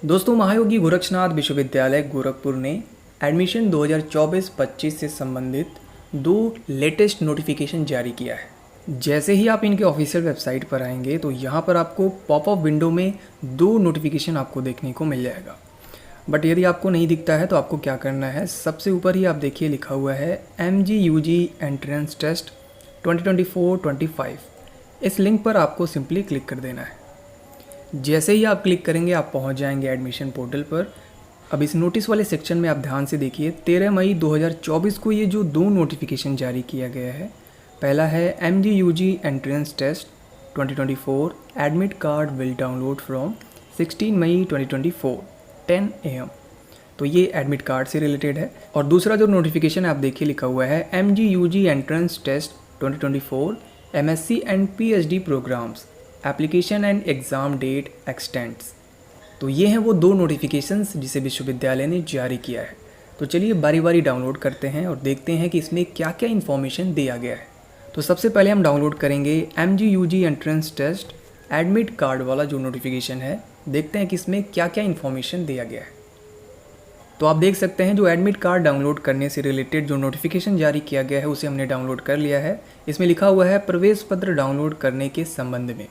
दोस्तों, महायोगी गोरक्षनाथ विश्वविद्यालय गोरखपुर ने एडमिशन 2024-25 से संबंधित दो लेटेस्ट नोटिफिकेशन जारी किया है। जैसे ही आप इनके ऑफिशियल वेबसाइट पर आएंगे तो यहाँ पर आपको पॉपअप विंडो में दो नोटिफिकेशन आपको देखने को मिल जाएगा। बट यदि आपको नहीं दिखता है तो आपको क्या करना है, सबसे ऊपर ही आप देखिए लिखा हुआ है MGUG एंट्रेंस टेस्ट 2024-25। इस लिंक पर आपको सिंपली क्लिक कर देना है। जैसे ही आप क्लिक करेंगे आप पहुंच जाएंगे एडमिशन पोर्टल पर। अब इस नोटिस वाले सेक्शन में आप ध्यान से देखिए, 13 मई 2024 को ये जो दो नोटिफिकेशन जारी किया गया है, पहला है MGUG entrance test 2024 admit card will download from 16 May 2024 10 AM। तो ये एडमिट कार्ड से रिलेटेड है। और दूसरा जो नोटिफिकेशन आप देखिए लिखा हुआ है MGUG entrance test 2024 MSc and PhD programmes application and exam date extends. तो ये हैं वो दो नोटिफिकेशंस जिसे विश्वविद्यालय ने जारी किया है। तो चलिए बारी बारी डाउनलोड करते हैं और देखते हैं कि इसमें क्या क्या इन्फॉर्मेशन दिया गया है। तो सबसे पहले हम डाउनलोड करेंगे MGUG entrance test admit card वाला जो नोटिफिकेशन है। देखते हैं कि इसमें क्या क्या इन्फॉर्मेशन दिया गया है। तो आप देख सकते हैं जो एडमिट कार्ड डाउनलोड करने से रिलेटेड जो नोटिफिकेशन जारी किया गया है उसे हमने डाउनलोड कर लिया है। इसमें लिखा हुआ है प्रवेश पत्र डाउनलोड करने के संबंध में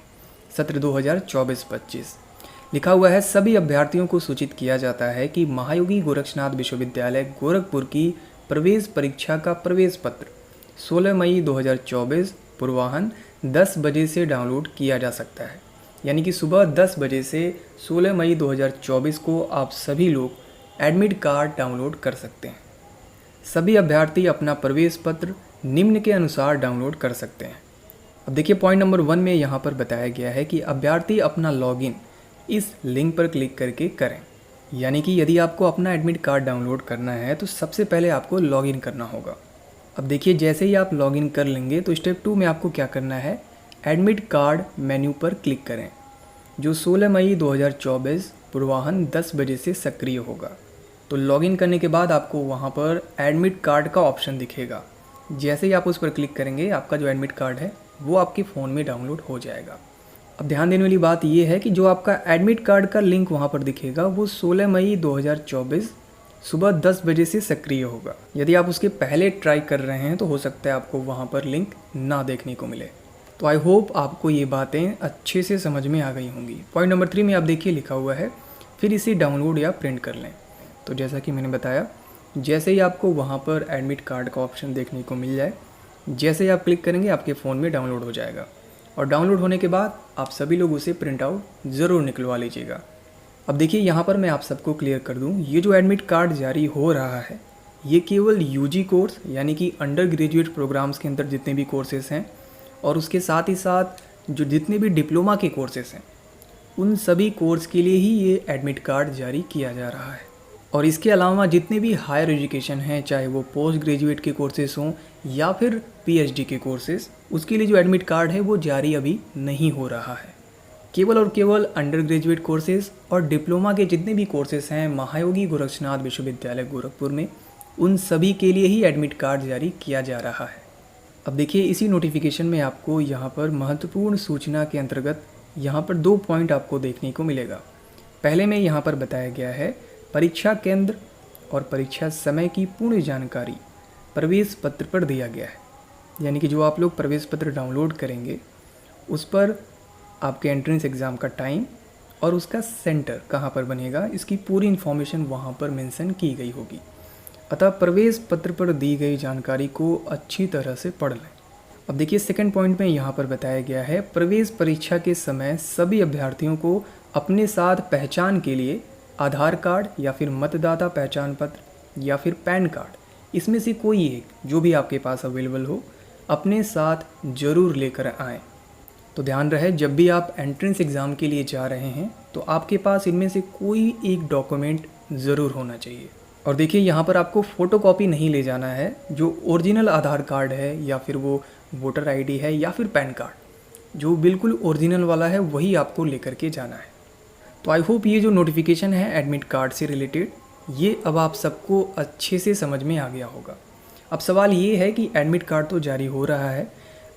सत्र 2024-25। लिखा हुआ है सभी अभ्यर्थियों को सूचित किया जाता है कि महायोगी गोरक्षनाथ विश्वविद्यालय गोरखपुर की प्रवेश परीक्षा का प्रवेश पत्र 16 मई 2024 पूर्वाह्न 10 बजे से डाउनलोड किया जा सकता है। यानी कि सुबह 10 बजे से 16 मई 2024 को आप सभी लोग एडमिट कार्ड डाउनलोड कर सकते हैं। सभी अभ्यर्थी अपना प्रवेश पत्र निम्न के अनुसार डाउनलोड कर सकते हैं। अब देखिए पॉइंट नंबर 1 में यहाँ पर बताया गया है कि अभ्यर्थी अपना लॉगिन इस लिंक पर क्लिक करके करें। यानी कि यदि आपको अपना एडमिट कार्ड डाउनलोड करना है तो सबसे पहले आपको लॉगिन करना होगा। अब देखिए जैसे ही आप लॉगिन कर लेंगे तो स्टेप 2 में आपको क्या करना है, एडमिट कार्ड मेन्यू पर क्लिक करें जो 16 मई 2024 पूर्वाह्न 10 बजे से सक्रिय होगा। तो लॉगिन करने के बाद आपको वहाँ पर एडमिट कार्ड का ऑप्शन दिखेगा। जैसे ही आप उस पर क्लिक करेंगे आपका जो एडमिट कार्ड है वो आपके फ़ोन में डाउनलोड हो जाएगा। अब ध्यान देने वाली बात यह है कि जो आपका एडमिट कार्ड का लिंक वहाँ पर दिखेगा वो 16 मई 2024 सुबह 10 बजे से सक्रिय होगा। यदि आप उसके पहले ट्राई कर रहे हैं तो हो सकता है आपको वहाँ पर लिंक ना देखने को मिले। तो आई होप आपको ये बातें अच्छे से समझ में आ गई होंगी। पॉइंट नंबर 3 में आप देखिए लिखा हुआ है फिर इसे डाउनलोड या प्रिंट कर लें। तो जैसा कि मैंने बताया, जैसे ही आपको वहाँ पर एडमिट कार्ड का ऑप्शन देखने को मिल जाए, जैसे ही आप क्लिक करेंगे आपके फ़ोन में डाउनलोड हो जाएगा। और डाउनलोड होने के बाद आप सभी लोग उसे प्रिंट आउट ज़रूर निकलवा लीजिएगा। अब देखिए यहाँ पर मैं आप सबको क्लियर कर दूँ, ये जो एडमिट कार्ड जारी हो रहा है ये केवल UG कोर्स यानी कि अंडर ग्रेजुएट प्रोग्राम्स के अंदर जितने भी कोर्सेज हैं और उसके साथ ही साथ जो जितने भी डिप्लोमा के कोर्सेज हैं उन सभी कोर्स के लिए ही ये एडमिट कार्ड जारी किया जा रहा है। और इसके अलावा जितने भी हायर एजुकेशन हैं, चाहे वो पोस्ट ग्रेजुएट के कोर्सेज हों या फिर PhD के कोर्सेज, उसके लिए जो एडमिट कार्ड है वो जारी अभी नहीं हो रहा है। केवल और केवल अंडर ग्रेजुएट कोर्सेज और डिप्लोमा के जितने भी कोर्सेज हैं महायोगी गोरक्षनाथ विश्वविद्यालय गोरखपुर में, उन सभी के लिए ही एडमिट कार्ड जारी किया जा रहा है। अब देखिए इसी नोटिफिकेशन में आपको यहाँ पर महत्वपूर्ण सूचना के अंतर्गत यहाँ पर 2 पॉइंट आपको देखने को मिलेगा। पहले में यहाँ पर बताया गया है परीक्षा केंद्र और परीक्षा समय की पूर्ण जानकारी प्रवेश पत्र पर दिया गया है। यानी कि जो आप लोग प्रवेश पत्र डाउनलोड करेंगे उस पर आपके एंट्रेंस एग्ज़ाम का टाइम और उसका सेंटर कहाँ पर बनेगा इसकी पूरी इन्फॉर्मेशन वहाँ पर मेंशन की गई होगी। अतः प्रवेश पत्र पर दी गई जानकारी को अच्छी तरह से पढ़ लें। अब देखिए सेकंड पॉइंट में यहाँ पर बताया गया है प्रवेश परीक्षा के समय सभी अभ्यर्थियों को अपने साथ पहचान के लिए आधार कार्ड या फिर मतदाता पहचान पत्र या फिर पैन कार्ड, इसमें से कोई एक जो भी आपके पास अवेलेबल हो अपने साथ ज़रूर लेकर आएँ। तो ध्यान रहे जब भी आप एंट्रेंस एग्ज़ाम के लिए जा रहे हैं तो आपके पास इनमें से कोई एक डॉक्यूमेंट ज़रूर होना चाहिए। और देखिए यहाँ पर आपको फ़ोटोकॉपी नहीं ले जाना है। जो ओरिजिनल आधार कार्ड है या फिर वो वोटर ID है या फिर पैन कार्ड जो बिल्कुल ओरिजिनल वाला है वही आपको लेकर के जाना है। तो आई होप ये जो नोटिफिकेशन है एडमिट कार्ड से रिलेटेड ये अब आप सबको अच्छे से समझ में आ गया होगा। अब सवाल ये है कि एडमिट कार्ड तो जारी हो रहा है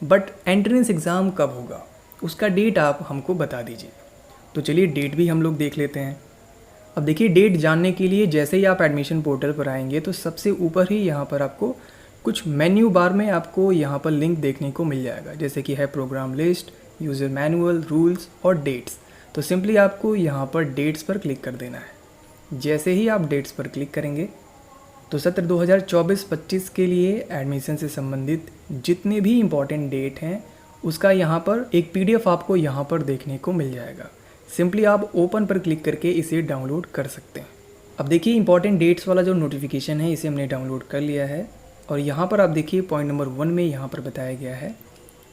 बट एंट्रेंस एग्ज़ाम कब होगा उसका डेट आप हमको बता दीजिए। तो चलिए डेट भी हम लोग देख लेते हैं। अब देखिए डेट जानने के लिए जैसे ही आप एडमिशन पोर्टल पर आएंगे तो सबसे ऊपर ही यहाँ पर आपको कुछ मेन्यू बार में आपको यहाँ पर लिंक देखने को मिल जाएगा, जैसे कि है programme list, user manual, rules और डेट्स। तो सिंपली आपको यहाँ पर डेट्स पर क्लिक कर देना है। जैसे ही आप डेट्स पर क्लिक करेंगे तो सत्र 2024-25 के लिए एडमिशन से संबंधित जितने भी इम्पॉर्टेंट डेट हैं उसका यहाँ पर एक PDF आपको यहाँ पर देखने को मिल जाएगा। सिंपली आप ओपन पर क्लिक करके इसे डाउनलोड कर सकते हैं। अब देखिए इंपॉर्टेंट डेट्स वाला जो नोटिफिकेशन है इसे हमने डाउनलोड कर लिया है और यहाँ पर आप देखिए पॉइंट नंबर 1 में यहाँ पर बताया गया है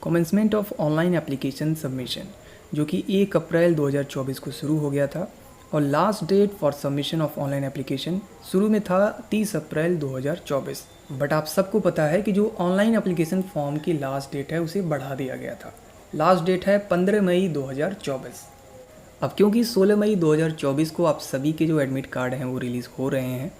commencement of online application submission, जो कि 1 अप्रैल 2024 को शुरू हो गया था और last date for submission of online application शुरू में था 30 अप्रैल 2024। बट आप सबको पता है कि जो ऑनलाइन एप्लीकेशन फॉर्म की लास्ट डेट है उसे बढ़ा दिया गया था। लास्ट डेट है 15 मई 2024। अब क्योंकि 16 मई 2024 को आप सभी के जो एडमिट कार्ड हैं वो रिलीज़ हो रहे हैं,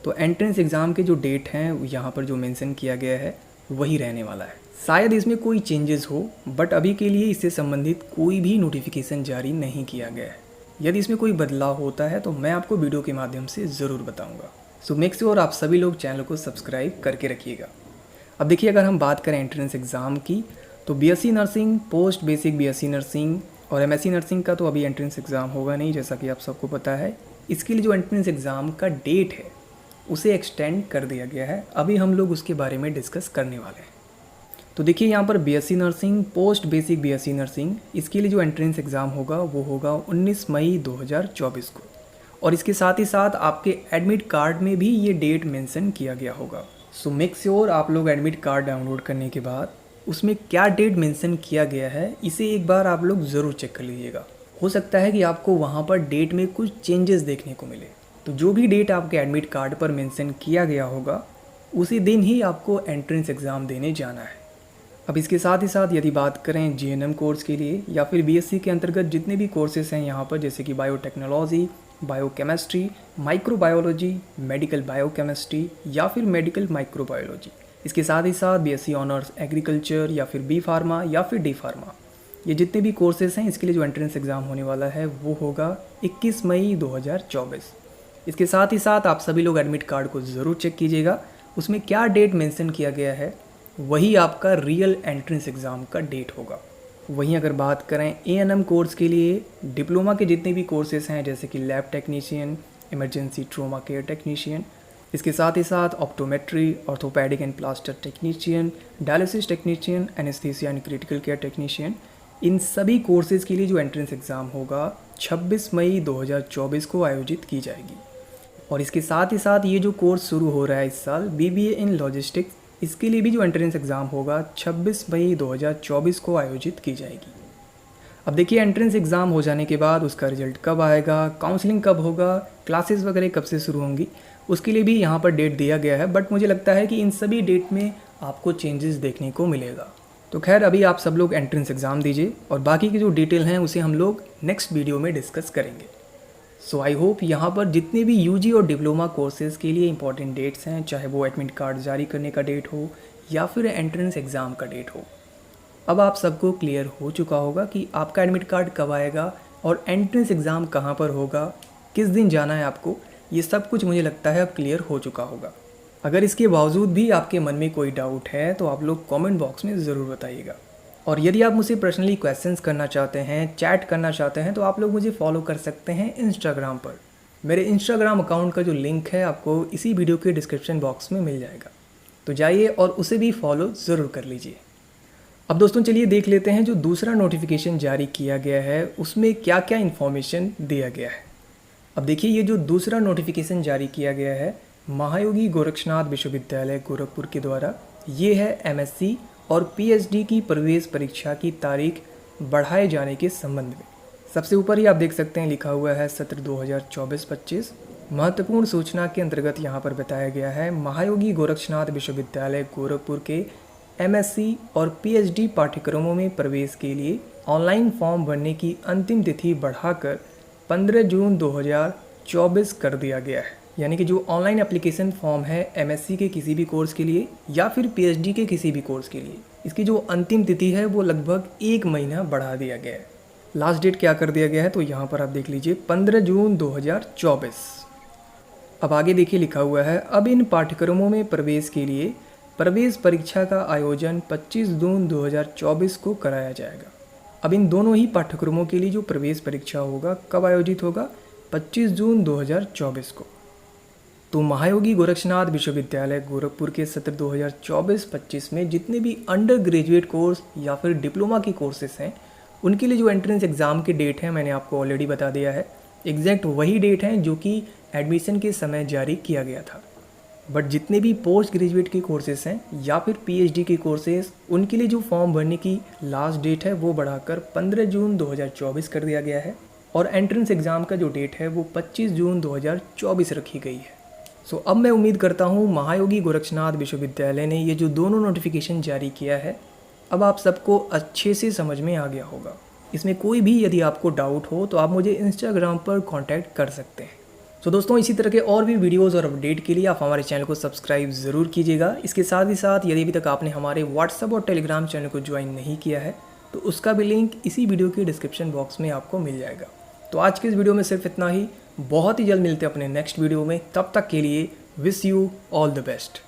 तो एंट्रेंस एग्ज़ाम के जो डेट हैं यहाँ पर जो मेंशन किया गया है वही रहने वाला है। शायद इसमें कोई चेंजेस हो, बट अभी के लिए इससे संबंधित कोई भी नोटिफिकेशन जारी नहीं किया गया है। यदि इसमें कोई बदलाव होता है तो मैं आपको वीडियो के माध्यम से ज़रूर बताऊँगा। सो मेक श्योर आप सभी लोग चैनल को सब्सक्राइब करके रखिएगा। अब देखिए अगर हम बात करें एंट्रेंस एग्ज़ाम की तो BSc nursing, post basic BSc nursing और MSc नर्सिंग का तो अभी एंट्रेंस एग्ज़ाम होगा नहीं, जैसा कि आप सबको पता है। इसके लिए जो एंट्रेंस एग्ज़ाम का डेट है उसे एक्सटेंड कर दिया गया है। अभी हम लोग उसके बारे में डिस्कस करने वाले हैं। तो देखिए यहाँ पर BSc nursing, post basic BSc nursing, इसके लिए जो एंट्रेंस एग्ज़ाम होगा वो होगा 19 मई 2024 को और इसके साथ ही साथ आपके एडमिट कार्ड में भी ये डेट मेंशन किया गया होगा। सो मेक श्योर आप लोग एडमिट कार्ड डाउनलोड करने के बाद उसमें क्या डेट मेंशन किया गया है इसे एक बार आप लोग ज़रूर चेक कर लीजिएगा। हो सकता है कि आपको वहाँ पर डेट में कुछ चेंजेस देखने को मिले। तो जो भी डेट आपके एडमिट कार्ड पर मेंशन किया गया होगा उसी दिन ही आपको एंट्रेंस एग्ज़ाम देने जाना है। अब इसके साथ ही साथ यदि बात करें GNM कोर्स के लिए या फिर BSc के अंतर्गत जितने भी कोर्सेज हैं यहाँ पर, जैसे कि biotechnology, biochemistry, microbiology, medical biochemistry या फिर मेडिकल माइक्रोबायोलॉजी, इसके साथ ही साथ BSc ऑनर्स एग्रीकल्चर या फिर B फार्मा या फिर D फार्मा, ये जितने भी कोर्सेज हैं इसके लिए जो एंट्रेंस एग्ज़ाम होने वाला है वो होगा 21 मई 2024। इसके साथ ही साथ आप सभी लोग एडमिट कार्ड को ज़रूर चेक कीजिएगा, उसमें क्या डेट मेंशन किया गया है वही आपका रियल एंट्रेंस एग्ज़ाम का डेट होगा। वहीं अगर बात करें A&M कोर्स के लिए डिप्लोमा के जितने भी कोर्सेज हैं, जैसे कि lab technician, emergency trauma care technician, इसके साथ ही साथ optometry, orthopaedic and plaster technician, dialysis technician, anaesthesia and critical care technician, इन सभी कोर्सेज़ के लिए जो एंट्रेंस एग्ज़ाम होगा 26 मई 2024 को आयोजित की जाएगी। और इसके साथ ही साथ ये जो कोर्स शुरू हो रहा है इस साल BBA इन लॉजिस्टिक्स, इसके लिए भी जो एंट्रेंस एग्ज़ाम होगा 26 मई 2024 को आयोजित की जाएगी। अब देखिए एंट्रेंस एग्ज़ाम हो जाने के बाद उसका रिजल्ट कब आएगा, काउंसलिंग कब होगा, क्लासेस वगैरह कब से शुरू होंगी, उसके लिए भी यहाँ पर डेट दिया गया है। बट मुझे लगता है कि इन सभी डेट में आपको चेंजेस देखने को मिलेगा। तो खैर अभी आप सब लोग एंट्रेंस एग्ज़ाम दीजिए और बाकी की जो डिटेल हैं उसे हम लोग नेक्स्ट वीडियो में डिस्कस करेंगे। सो आई होप यहाँ पर जितने भी UG और डिप्लोमा कोर्सेज़ के लिए इंपॉर्टेंट डेट्स हैं, चाहे वो एडमिट कार्ड जारी करने का डेट हो या फिर एंट्रेंस एग्ज़ाम का डेट हो, अब आप सबको क्लियर हो चुका होगा कि आपका एडमिट कार्ड कब आएगा और एंट्रेंस एग्ज़ाम कहाँ पर होगा, किस दिन जाना है आपको, ये सब कुछ मुझे लगता है अब क्लियर हो चुका होगा। अगर इसके बावजूद भी आपके मन में कोई डाउट है तो आप लोग कमेंट बॉक्स में ज़रूर बताइएगा। और यदि आप मुझे पर्सनली क्वेश्चंस करना चाहते हैं, चैट करना चाहते हैं, तो आप लोग मुझे फॉलो कर सकते हैं इंस्टाग्राम पर। मेरे इंस्टाग्राम अकाउंट का जो लिंक है आपको इसी वीडियो के डिस्क्रिप्शन बॉक्स में मिल जाएगा, तो जाइए और उसे भी फॉलो ज़रूर कर लीजिए। अब दोस्तों चलिए देख लेते हैं जो दूसरा नोटिफिकेशन जारी किया गया है उसमें क्या क्या इन्फॉर्मेशन दिया गया है। अब देखिए ये जो दूसरा नोटिफिकेशन जारी किया गया है महायोगी गोरक्षनाथ विश्वविद्यालय गोरखपुर के द्वारा, ये है MSc और PhD की प्रवेश परीक्षा की तारीख बढ़ाए जाने के संबंध में। सबसे ऊपर ही आप देख सकते हैं लिखा हुआ है सत्र 2024-25। महत्वपूर्ण सूचना के अंतर्गत यहाँ पर बताया गया है महायोगी गोरक्षनाथ विश्वविद्यालय गोरखपुर के MSc और PhD पाठ्यक्रमों में प्रवेश के लिए ऑनलाइन फॉर्म भरने की अंतिम तिथि बढ़ाकर 15 जून 2024 कर दिया गया है। यानी कि जो ऑनलाइन एप्लीकेशन फॉर्म है MSc के किसी भी कोर्स के लिए या फिर PhD के किसी भी कोर्स के लिए, इसकी जो अंतिम तिथि है वो लगभग 1 महीना बढ़ा दिया गया है। लास्ट डेट क्या कर दिया गया है, तो यहाँ पर आप देख लीजिए 15 जून 2024। अब आगे देखिए लिखा हुआ है, अब इन पाठ्यक्रमों में प्रवेश के लिए प्रवेश परीक्षा का आयोजन 25 जून 2024 को कराया जाएगा। अब इन दोनों ही पाठ्यक्रमों के लिए जो प्रवेश परीक्षा होगा कब आयोजित होगा, 25 जून 2024 को। तो महायोगी गोरक्षनाथ विश्वविद्यालय गोरखपुर के सत्र 2024-25 में जितने भी अंडर ग्रेजुएट कोर्स या फिर डिप्लोमा के कोर्सेस हैं उनके लिए जो एंट्रेंस एग्ज़ाम की डेट है मैंने आपको ऑलरेडी बता दिया है। एग्जैक्ट वही डेट है जो कि एडमिशन के समय जारी किया गया था। बट जितने भी पोस्ट ग्रेजुएट के कोर्सेस हैं या फिर पीएचडी के कोर्सेस उनके लिए जो फॉर्म भरने की लास्ट डेट है वो बढ़ाकर 15 जून 2024 कर दिया गया है और एंट्रेंस एग्ज़ाम का जो डेट है वो 25 जून 2024 रखी गई है। सो अब मैं उम्मीद करता हूँ महायोगी गोरक्षनाथ विश्वविद्यालय ने ये जो दोनों नोटिफिकेशन जारी किया है अब आप सबको अच्छे से समझ में आ गया होगा। इसमें कोई भी यदि आपको डाउट हो तो आप मुझे इंस्टाग्राम पर कांटेक्ट कर सकते हैं। तो दोस्तों इसी तरह के और भी वीडियोस और अपडेट के लिए आप हमारे चैनल को सब्सक्राइब ज़रूर कीजिएगा। इसके साथ ही साथ यदि अभी तक आपने हमारे व्हाट्सएप और टेलीग्राम चैनल को ज्वाइन नहीं किया है तो उसका भी लिंक इसी वीडियो के डिस्क्रिप्शन बॉक्स में आपको मिल जाएगा। तो आज के इस वीडियो में सिर्फ इतना ही। बहुत ही जल्द मिलते हैं अपने नेक्स्ट वीडियो में। तब तक के लिए wish you all the best.